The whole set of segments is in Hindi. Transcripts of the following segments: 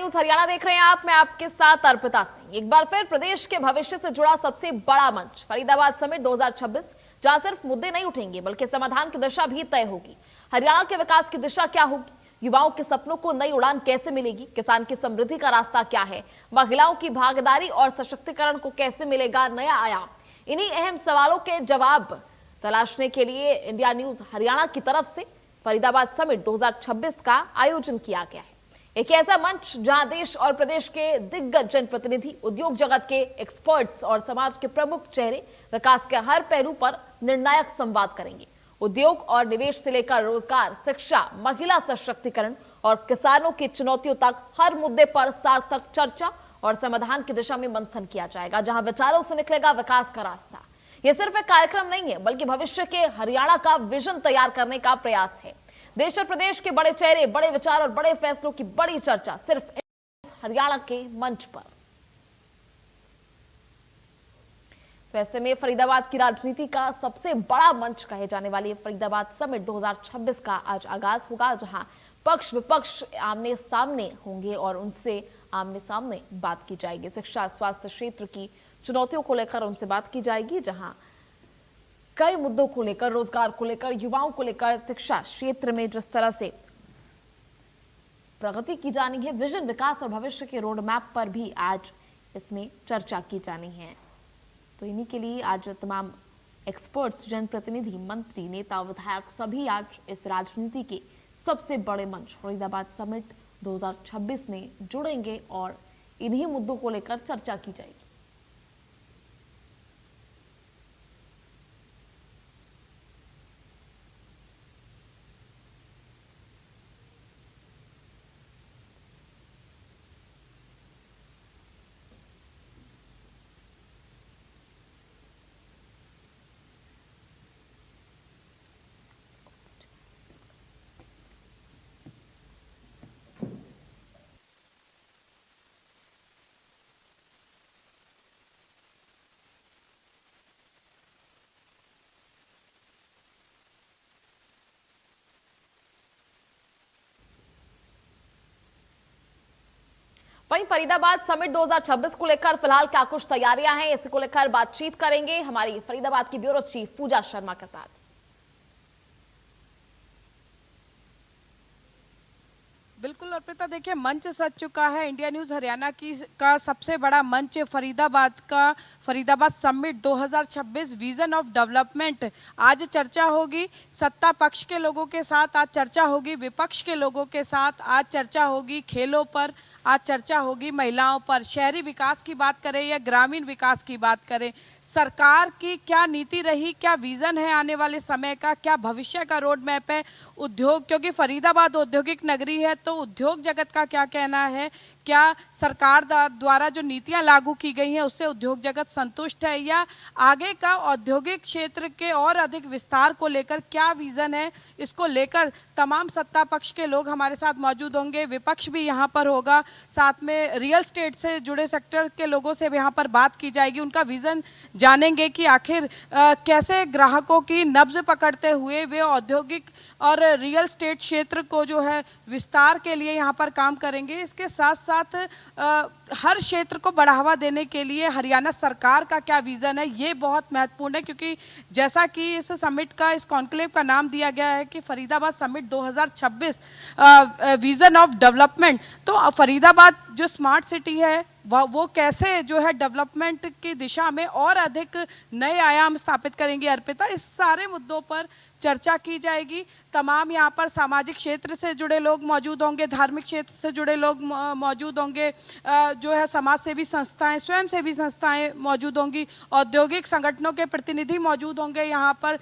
न्यूज हरियाणा देख रहे हैं आप। मैं आपके साथ अर्पिता सिंह। एक बार फिर प्रदेश के भविष्य से जुड़ा सबसे बड़ा मंच फरीदाबाद समिट 2026, जहां सिर्फ मुद्दे नहीं उठेंगे बल्कि समाधान की दिशा भी तय होगी। हरियाणा के विकास की दिशा क्या होगी, युवाओं के सपनों को नई उड़ान कैसे मिलेगी, किसान की समृद्धि का रास्ता क्या है, महिलाओं की भागीदारी और सशक्तिकरण को कैसे मिलेगा नया आयाम, इन्हीं अहम सवालों के जवाब तलाशने के लिए इंडिया न्यूज हरियाणा की तरफ से फरीदाबाद समिट 2026 का आयोजन किया गया है। एक ऐसा मंच जहां देश और प्रदेश के दिग्गज जनप्रतिनिधि, उद्योग जगत के एक्सपर्ट्स और समाज के प्रमुख चेहरे विकास के हर पहलू पर निर्णायक संवाद करेंगे। उद्योग और निवेश से लेकर रोजगार, शिक्षा, महिला सशक्तिकरण और किसानों की चुनौतियों तक हर मुद्दे पर सार्थक चर्चा और समाधान की दिशा में मंथन किया जाएगा, जहां विचारों से निकलेगा विकास का रास्ता। यह सिर्फ एक कार्यक्रम नहीं है बल्कि भविष्य के हरियाणा का विजन तैयार करने का प्रयास है। देश और प्रदेश के बड़े चेहरे, बड़े विचार और बड़े फैसलों की बड़ी चर्चा सिर्फ हरियाणा के मंच पर। वैसे में फरीदाबाद की राजनीति का सबसे बड़ा मंच कहे जाने वाली फरीदाबाद समिट 2026 का आज आगाज होगा, जहां पक्ष विपक्ष आमने सामने होंगे और उनसे आमने सामने बात की जाएगी। शिक्षा, स्वास्थ्य क्षेत्र की चुनौतियों को लेकर उनसे बात की जाएगी, जहां कई मुद्दों को लेकर, रोजगार को लेकर, युवाओं को लेकर, शिक्षा क्षेत्र में जिस तरह से प्रगति की जानी है, विजन, विकास और भविष्य के रोड मैप पर भी आज इसमें चर्चा की जानी है। तो इन्हीं के लिए आज तमाम एक्सपर्ट्स, जनप्रतिनिधि, मंत्री, नेता, विधायक सभी आज इस राजनीति के सबसे बड़े मंच फरीदाबाद समिट 2026 में जुड़ेंगे और इन्हीं मुद्दों को लेकर चर्चा की जाएगी। वहीं फरीदाबाद समिट 2026 को लेकर फिलहाल क्या कुछ तैयारियां हैं, इसी को लेकर बातचीत करेंगे हमारी फरीदाबाद की ब्यूरो चीफ पूजा शर्मा के साथ। बिल्कुल अर्पिता, देखिए मंच सज चुका है इंडिया न्यूज़ हरियाणा का सबसे बड़ा मंच Faridabad summit 2026 vision of development. आज चर्चा होगी, सत्ता पक्ष के लोगों के साथ आज चर्चा होगी, विपक्ष के लोगों के साथ आज चर्चा होगी, खेलों पर आज चर्चा होगी, महिलाओं पर, शहरी विकास की बात करें या ग्रामीण विकास की बात करें, सरकार की क्या नीति रही, क्या विजन है आने वाले समय का, क्या भविष्य का रोड मैप है, उद्योग, क्योंकि फरीदाबाद औद्योगिक नगरी है तो उद्योग जगत का क्या कहना है, क्या सरकार द्वारा जो नीतियां लागू की गई हैं उससे उद्योग जगत संतुष्ट है या आगे का औद्योगिक क्षेत्र के और अधिक विस्तार को लेकर क्या विजन है, इसको लेकर तमाम सत्ता पक्ष के लोग हमारे साथ मौजूद होंगे, विपक्ष भी यहाँ पर होगा, साथ में रियल स्टेट से जुड़े सेक्टर के लोगों से भी यहाँ पर बात की जाएगी, उनका विजन जानेंगे कि आखिर कैसे ग्राहकों की नब्ज पकड़ते हुए वे औद्योगिक और रियल स्टेट क्षेत्र को जो है विस्तार के लिए यहाँ पर काम करेंगे। इसके साथ साथ हर क्षेत्र को बढ़ावा देने के लिए हरियाणा सरकार का क्या विजन है, ये बहुत महत्वपूर्ण है, क्योंकि जैसा कि इस समिट का, इस कॉन्क्लेव का नाम दिया गया है कि Faridabad summit 2026 vision of development. तो फरीदाबाद जो स्मार्ट सिटी है वो कैसे जो है डेवलपमेंट की दिशा में और अधिक नए आयाम स्थापित करेंगे अर्पिता, इस सारे मुद्दों पर चर्चा की जाएगी। तमाम यहाँ पर सामाजिक क्षेत्र से जुड़े लोग मौजूद होंगे, धार्मिक क्षेत्र से जुड़े लोग मौजूद होंगे, जो है समाज सेवी संस्थाएं, स्वयं सेवी संस्थाएं मौजूद होंगी, औद्योगिक संगठनों के प्रतिनिधि मौजूद होंगे, यहाँ पर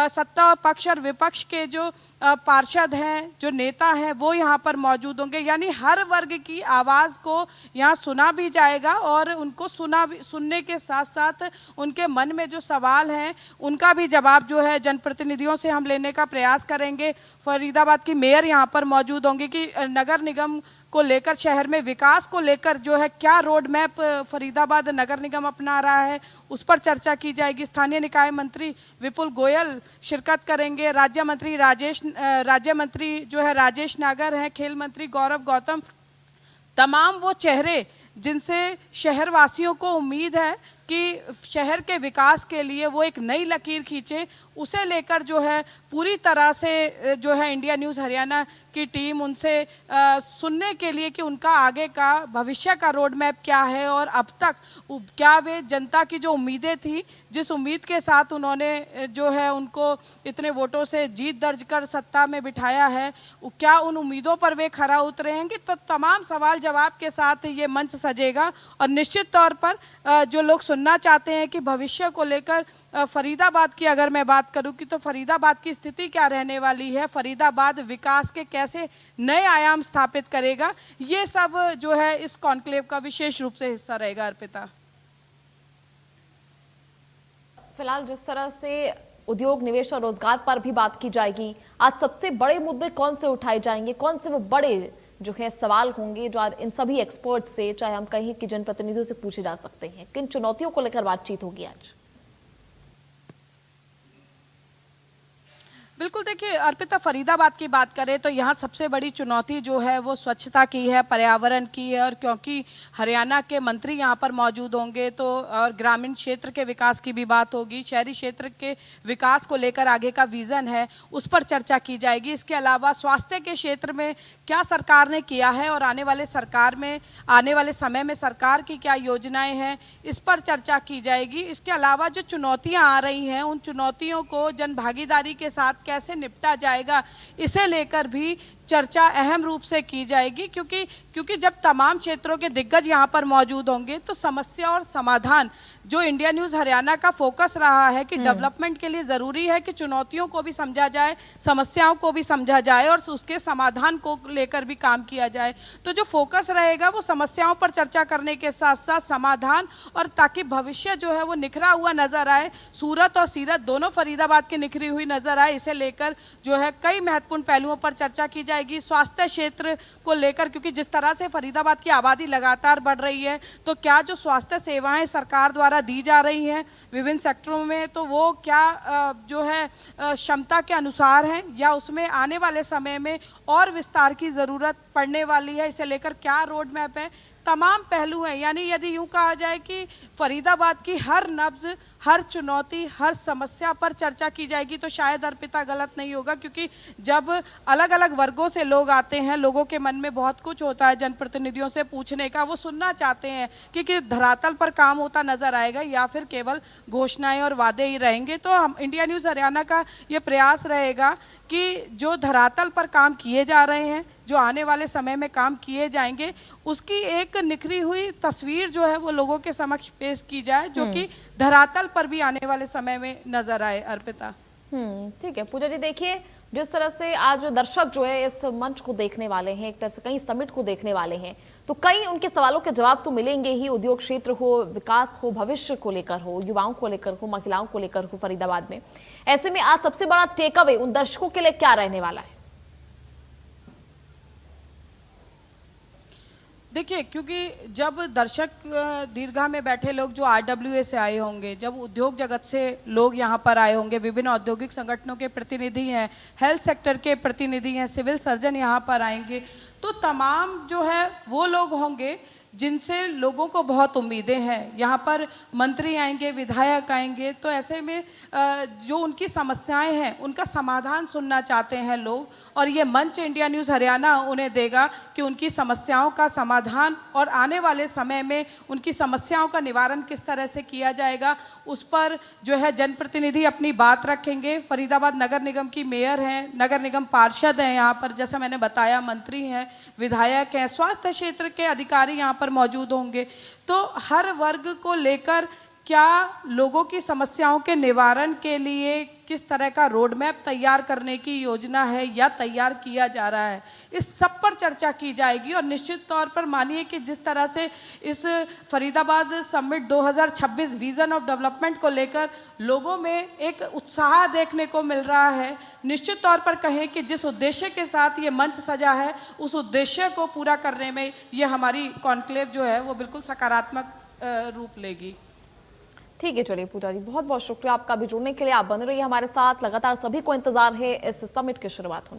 सत्ता पक्ष और विपक्ष के जो पार्षद हैं, जो नेता हैं, वो यहाँ पर मौजूद होंगे। यानी हर वर्ग की आवाज़ को यहाँ सुना भी जाएगा और उनको सुनने के साथ साथ उनके मन में जो सवाल हैं उनका भी जवाब जो है जनप्रतिनिधियों से हम लेने का प्रयास करेंगे। फरीदाबाद की मेयर यहाँ पर मौजूद होंगे कि नगर निगम को लेकर, शहर में विकास को लेकर जो है क्या रोड मैप फरीदाबाद नगर निगम अपना रहा है, उस पर चर्चा की जाएगी। स्थानीय निकाय मंत्री विपुल गोयल शिरकत करेंगे, राज्य मंत्री जो है राजेश नागर हैं, खेल मंत्री गौरव गौतम, तमाम वो चेहरे जिनसे शहरवासियों को उम्मीद है कि शहर के विकास के लिए वो एक नई लकीर खींचे, उसे लेकर जो है पूरी तरह से जो है इंडिया न्यूज़ हरियाणा की टीम उनसे सुनने के लिए कि उनका आगे का भविष्य का रोड मैप क्या है और अब तक क्या वे जनता की जो उम्मीदें थी, जिस उम्मीद के साथ उन्होंने जो है उनको इतने वोटों से जीत दर्ज कर सत्ता में बिठाया है, क्या उन उम्मीदों पर वे खरा उतरेंगे। तो तमाम सवाल जवाब के साथ ये मंच सजेगा और निश्चित तौर पर जो लोग सुनना चाहते हैं कि भविष्य को लेकर फरीदाबाद की अगर मैं बात करूं कि तो फरीदाबाद की स्थिति क्या रहने वाली है, फरीदाबाद विकास के कैसे नए आयाम स्थापित करेगा, ये सब जो है इस कॉन्क्लेव का विशेष रूप से हिस्सा रहेगा। अर्पिता, फिलहाल जिस तरह से उद्योग, निवेश और रोजगार पर भी बात की जाएगी, आज सबसे बड़े मुद्दे कौन से उठाए जाएंगे, कौन से वो बड़े जो है सवाल होंगे जो आज इन सभी एक्सपर्ट से, चाहे हम कहें कि जनप्रतिनिधियों से पूछे जा सकते हैं, किन चुनौतियों को लेकर बातचीत होगी आज? बिल्कुल, देखिए अर्पिता, फरीदाबाद की बात करें तो यहाँ सबसे बड़ी चुनौती जो है वो स्वच्छता की है, पर्यावरण की है, और क्योंकि हरियाणा के मंत्री यहाँ पर मौजूद होंगे तो और ग्रामीण क्षेत्र के विकास की भी बात होगी, शहरी क्षेत्र के विकास को लेकर आगे का विज़न है उस पर चर्चा की जाएगी। इसके अलावा स्वास्थ्य के क्षेत्र में क्या सरकार ने किया है और आने वाले समय में सरकार की क्या योजनाएं हैं, इस पर चर्चा की जाएगी। इसके अलावा जो चुनौतियाँ आ रही हैं उन चुनौतियों को जन भागीदारी के साथ कैसे निपटा जाएगा, इसे लेकर भी चर्चा अहम रूप से की जाएगी, क्योंकि जब तमाम क्षेत्रों के दिग्गज यहाँ पर मौजूद होंगे तो समस्या और समाधान, जो इंडिया न्यूज़ हरियाणा का फोकस रहा है कि डेवलपमेंट के लिए ज़रूरी है कि चुनौतियों को भी समझा जाए, समस्याओं को भी समझा जाए और उसके समाधान को लेकर भी काम किया जाए। तो जो फोकस रहेगा वो समस्याओं पर चर्चा करने के साथ साथ समाधान, और ताकि भविष्य जो है वो निखरा हुआ नजर आए, सूरत और सीरत दोनों फरीदाबाद की निखरी हुई नजर आए, इसे लेकर जो है कई महत्वपूर्ण पहलुओं पर चर्चा की जाएगी। स्वास्थ्य क्षेत्र को लेकर, क्योंकि जिस तरह से फरीदाबाद की आबादी लगातार बढ़ रही है तो क्या जो स्वास्थ्य सेवाएं सरकार द्वारा दी जा रही हैं विभिन्न सेक्टरों में, तो वो क्या जो है क्षमता के अनुसार है या उसमें आने वाले समय में और विस्तार की जरूरत पड़ने वाली है, इसे लेकर क्या रोड मैप है, तमाम पहलू हैं। यानी यदि यूं कहा जाए कि फरीदाबाद की हर नब्ज, हर चुनौती, हर समस्या पर चर्चा की जाएगी तो शायद अर्पिता गलत नहीं होगा, क्योंकि जब अलग अलग वर्गों से लोग आते हैं, लोगों के मन में बहुत कुछ होता है जनप्रतिनिधियों से पूछने का, वो सुनना चाहते हैं कि धरातल पर काम होता नजर आएगा या फिर केवल घोषणाएं और वादे ही रहेंगे। तो हम इंडिया न्यूज़ हरियाणा का ये प्रयास रहेगा कि जो धरातल पर काम किए जा रहे हैं, जो आने वाले समय में काम किए जाएंगे, उसकी एक निखरी हुई तस्वीर जो है वो लोगों के समक्ष पेश की जाए, जो कि धरातल पर भी आने वाले समय में नजर आए। अर्पिता, ठीक है पूजा जी, देखिए जिस तरह से आज दर्शक जो है इस मंच को देखने वाले हैं, एक तरह से कई समिट को देखने वाले हैं, तो कई उनके सवालों के जवाब तो मिलेंगे ही, उद्योग क्षेत्र हो, विकास हो, भविष्य को लेकर हो, युवाओं को लेकर हो, महिलाओं को लेकर हो फरीदाबाद में। ऐसे में आज सबसे बड़ा टेक अवे उन दर्शकों के लिए क्या रहने वाला है? देखिए, क्योंकि जब दर्शक दीर्घा में बैठे लोग जो RWA से आए होंगे, जब उद्योग जगत से लोग यहाँ पर आए होंगे, विभिन्न औद्योगिक संगठनों के प्रतिनिधि हैं, हेल्थ सेक्टर के प्रतिनिधि हैं, सिविल सर्जन यहाँ पर आएंगे, तो तमाम जो है वो लोग होंगे जिनसे लोगों को बहुत उम्मीदें हैं। यहाँ पर मंत्री आएंगे, विधायक आएंगे, तो ऐसे में जो उनकी समस्याएं हैं उनका समाधान सुनना चाहते हैं लोग, और ये मंच इंडिया न्यूज़ हरियाणा उन्हें देगा कि उनकी समस्याओं का समाधान और आने वाले समय में उनकी समस्याओं का निवारण किस तरह से किया जाएगा, उस पर जो है जनप्रतिनिधि अपनी बात रखेंगे। फरीदाबाद नगर निगम की मेयर हैं, नगर निगम पार्षद हैं, यहाँ पर जैसा मैंने बताया मंत्री हैं, विधायक हैं, स्वास्थ्य क्षेत्र के अधिकारी यहाँ पर मौजूद होंगे। तो हर वर्ग को लेकर क्या लोगों की समस्याओं के निवारण के लिए किस तरह का रोड मैप तैयार करने की योजना है या तैयार किया जा रहा है, इस सब पर चर्चा की जाएगी। और निश्चित तौर पर मानिए कि जिस तरह से इस Faridabad summit 2026 vision of development को लेकर लोगों में एक उत्साह देखने को मिल रहा है, निश्चित तौर पर कहें कि जिस उद्देश्य के साथ ये मंच सजा है उस उद्देश्य को पूरा करने में ये हमारी कॉन्क्लेव जो है वो बिल्कुल सकारात्मक रूप लेगी। ठीक है, चलिए पूजा जी, बहुत बहुत शुक्रिया आपका भी जुड़ने के लिए। आप बने रहिए हमारे साथ, लगातार सभी को इंतजार है इस समिट की शुरुआत होने।